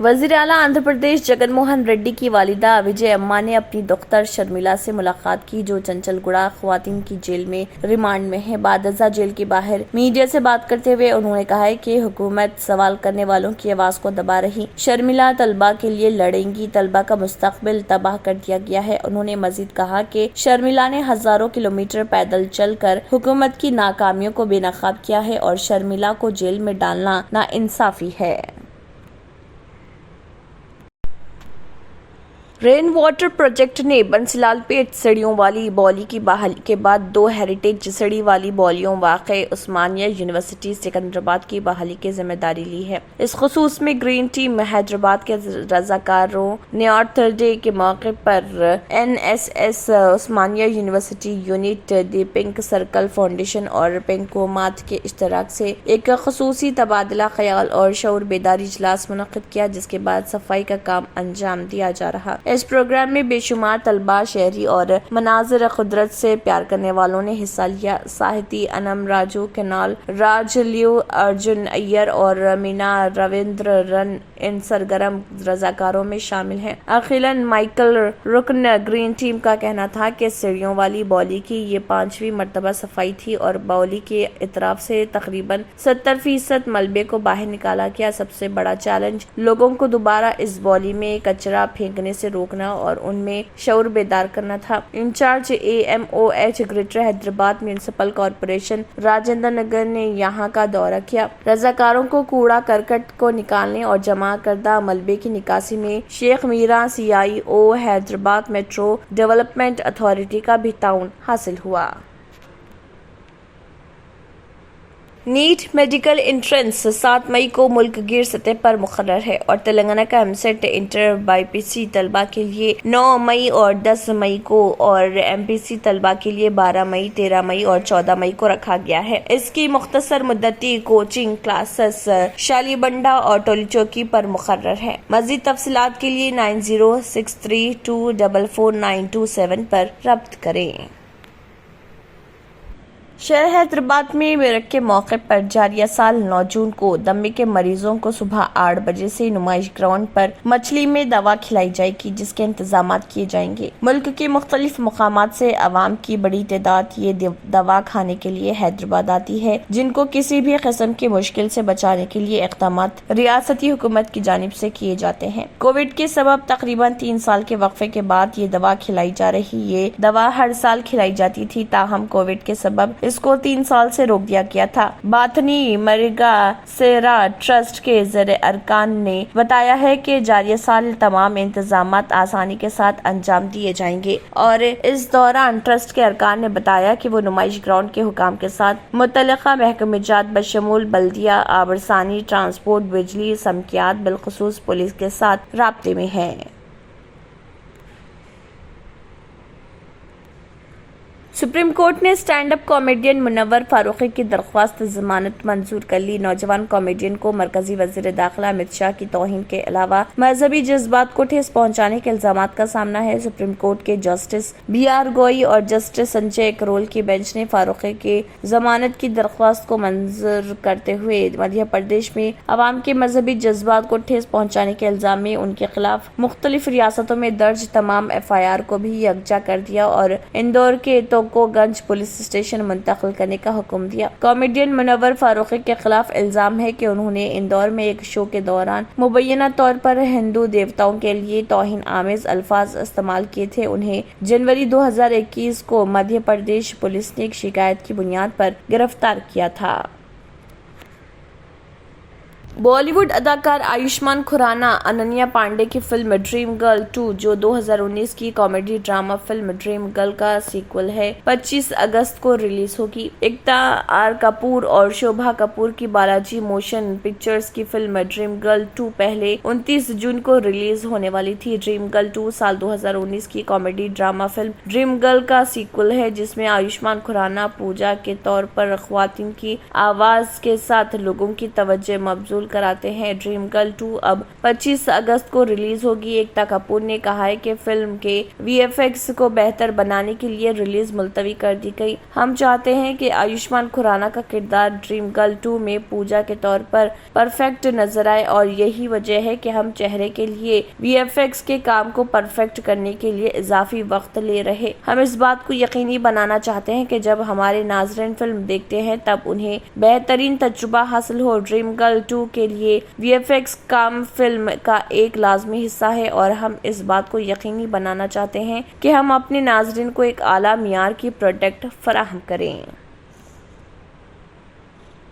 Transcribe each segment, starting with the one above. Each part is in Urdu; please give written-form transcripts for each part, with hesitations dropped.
وزیر اعلیٰ آندھرا پردیش جگن موہن ریڈی کی والدہ وجے اما نے اپنی دختر شرمیلا سے ملاقات کی، جو چنچل گوڑہ خواتین کی جیل میں ریمانڈ میں ہے۔ بعد ازاں جیل کے باہر میڈیا سے بات کرتے ہوئے انہوں نے کہا کہ حکومت سوال کرنے والوں کی آواز کو دبا رہی۔ شرمیلا طلبہ کے لیے لڑیں گی، طلبہ کا مستقبل تباہ کر دیا گیا ہے۔ انہوں نے مزید کہا کہ شرمیلا نے ہزاروں کلومیٹر پیدل چل کر حکومت کی ناکامیوں کو بے نقاب کیا ہے اور شرمیلا کو جیل میں ڈالنا ناانصافی ہے۔ رین واٹر پروجیکٹ نے بنسلال پیٹ سڑیوں والی بالی کی بحالی کے بعد 2 ہیریٹیج سڑی والی بالیوں واقع عثمانیہ یونیورسٹی سکندرآباد کی بحالی کی ذمہ داری لی ہے۔ اس خصوص میں گرین ٹیم حیدرآباد کے رضاکاروں نے ارتھ ڈے کے موقع پر NSS عثمانیہ یونیورسٹی یونٹ، دی پنک سرکل فاؤنڈیشن اور پنکومات کے اشتراک سے ایک خصوصی تبادلہ خیال اور شعور بیداری اجلاس منعقد کیا، جس کے بعد صفائی کا کام انجام دیا جا رہا۔ اس پروگرام میں بے شمار طلباء، شہری اور مناظر قدرت سے پیار کرنے والوں نے حصہ لیا۔ ساہتی انم راجو کنال راج، لیو ارجن ایئر اور مینا رویندر رن ان سرگرم رضاکاروں میں شامل ہیں۔ اخیراً مائیکل رکن گرین ٹیم کا کہنا تھا کہ سیڑھیوں والی بالی کی یہ 5ویں مرتبہ صفائی تھی اور بالی کے اطراف سے تقریباً 70% ملبے کو باہر نکالا گیا۔ سب سے بڑا چیلنج لوگوں کو دوبارہ اس بالی میں کچرا پھینکنے سے روکنا اور ان میں شعور بیدار کرنا تھا۔ Incharge AMOH greater Hyderabad municipal corporation Rajendra Nagar نے یہاں کا دورہ کیا۔ رضاکاروں کو کوڑا کرکٹ کو نکالنے اور جمع کردہ ملبے کی نکاسی میں شیخ میرا CIO Hyderabad metro development authority کا بھی تعاون حاصل ہوا۔ نیٹ میڈیکل انٹرنس 7 مئی کو ملک گیر سطح پر مقرر ہے اور تلنگانہ کا MCET انٹر BPC طلبہ کے لیے 9 مئی اور 10 مئی کو اور MPC طلبہ کے لیے 12 مئی، 13 مئی اور 14 مئی کو رکھا گیا ہے۔ اس کی مختصر مدتی کوچنگ کلاسز شالی بنڈا اور ٹولی چوکی پر مقرر ہے۔ مزید تفصیلات کے لیے 9063244927 پر رابطہ کریں۔ شہر حیدرآباد میں میلہ کے موقع پر جاریہ سال 9 جون کو دمے کے مریضوں کو صبح 8 بجے سے نمائش گراؤنڈ پر مچھلی میں دوا کھلائی جائے گی، جس کے انتظامات کیے جائیں گے۔ ملک کے مختلف مقامات سے عوام کی بڑی تعداد یہ دوا کھانے کے لیے حیدرآباد آتی ہے، جن کو کسی بھی قسم کی مشکل سے بچانے کے لیے اقدامات ریاستی حکومت کی جانب سے کیے جاتے ہیں۔ کووڈ کے سبب تقریباً 3 سال کے وقفے کے بعد یہ دوا کھلائی جا رہی۔ یہ دوا ہر سال کھلائی جاتی تھی، تاہم کووڈ کے سبب اس کو 3 سال سے روک دیا گیا تھا۔ باطنی مرگا سیرا ٹرسٹ کے زیر ارکان نے بتایا ہے کہ جاریہ سال تمام انتظامات آسانی کے ساتھ انجام دیے جائیں گے، اور اس دوران ٹرسٹ کے ارکان نے بتایا کہ وہ نمائش گراؤنڈ کے حکام کے ساتھ متعلقہ محکمہ جات بشمول بلدیہ، آبرسانی، ٹرانسپورٹ، بجلی، سمکیات، بالخصوص پولیس کے ساتھ رابطے میں ہیں۔ سپریم کورٹ نے اسٹینڈ اپ کامیڈین منور فاروقی کی درخواست ضمانت منظور کر لی۔ نوجوان کامیڈین کو مرکزی وزیر داخلہ امت شاہ کی توہین کے علاوہ مذہبی جذبات کو ٹھیس پہنچانے کے الزامات کا سامنا ہے۔ سپریم کورٹ کے جسٹس BR گوئی اور جسٹس سنجے کرول کی بینچ نے فاروقی کے ضمانت کی درخواست کو منظور کرتے ہوئے مدھیہ پردیش میں عوام کے مذہبی جذبات کو ٹھیس پہنچانے کے الزام میں ان کے خلاف مختلف ریاستوں میں درج تمام FIR کو بھی یکجا کر دیا اور اندور کے کو گنج پولیس اسٹیشن منتقل کرنے کا حکم دیا۔ کامیڈین منور فاروقی کے خلاف الزام ہے کہ انہوں نے اندور میں ایک شو کے دوران مبینہ طور پر ہندو دیوتاؤں کے لیے توہین آمیز الفاظ استعمال کیے تھے۔ انہیں جنوری 2021 کو مدھیہ پردیش پولیس نے ایک شکایت کی بنیاد پر گرفتار کیا تھا۔ بالی ووڈ اداکار آیوشمان کھرانہ اننیا پانڈے کی فلم ڈریم گرل 2، جو 2019 کی comedy drama film dream girl کا سیکول ہے، 25 اگست کو ریلیز ہوگی۔ ایکتا آر کپور اور شوبھا کپور کی بالاجی موشن پکچرز کی فلم ڈریم گرل 2 پہلے 29 جون کو ریلیز ہونے والی تھی۔ ڈریم گرل 2 سال 2019 کی comedy drama film dream girl کا سیکول ہے، جس میں آیوشمان کھرانہ پوجا کے طور پر خواتین کی آواز کے ساتھ لوگوں کی توجہ مبذول قبول کراتے ہیں۔ ڈریم گرل 2 اب 25 اگست کو ریلیز ہوگی۔ ایکتا کپور نے کہا ہے کہ فلم کے وی ایف ایکس کو بہتر بنانے کے لیے ریلیز ملتوی کر دی گئی۔ ہم چاہتے ہیں کہ آیوشمان کھرانا کا کردار ڈریم گرل 2 میں پوجا کے طور پر پرفیکٹ نظر آئے، اور یہی وجہ ہے کہ ہم چہرے کے لیے وی ایف ایکس کے کام کو پرفیکٹ کرنے کے لیے اضافی وقت لے رہے۔ ہم اس بات کو یقینی بنانا چاہتے ہیں کہ جب ہمارے ناظرین فلم دیکھتے ہیں تب انہیں بہترین تجربہ حاصل ہو۔ ڈریم گرل 2 کے لیے وی ایف ایکس کام فلم کا ایک لازمی حصہ ہے، اور ہم اس بات کو یقینی بنانا چاہتے ہیں کہ ہم اپنے ناظرین کو ایک اعلیٰ معیار کی پروڈکٹ فراہم کریں۔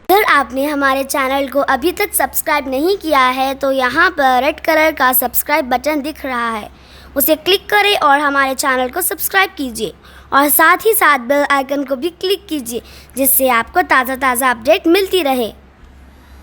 اگر آپ نے ہمارے چینل کو ابھی تک سبسکرائب نہیں کیا ہے تو یہاں پر ریڈ کلر کا سبسکرائب بٹن دکھ رہا ہے، اسے کلک کریں اور ہمارے چینل کو سبسکرائب کیجیے، اور ساتھ ہی ساتھ بیل آئیکن کو بھی کلک کیجیے، جس سے آپ کو تازہ اپڈیٹ ملتی رہے۔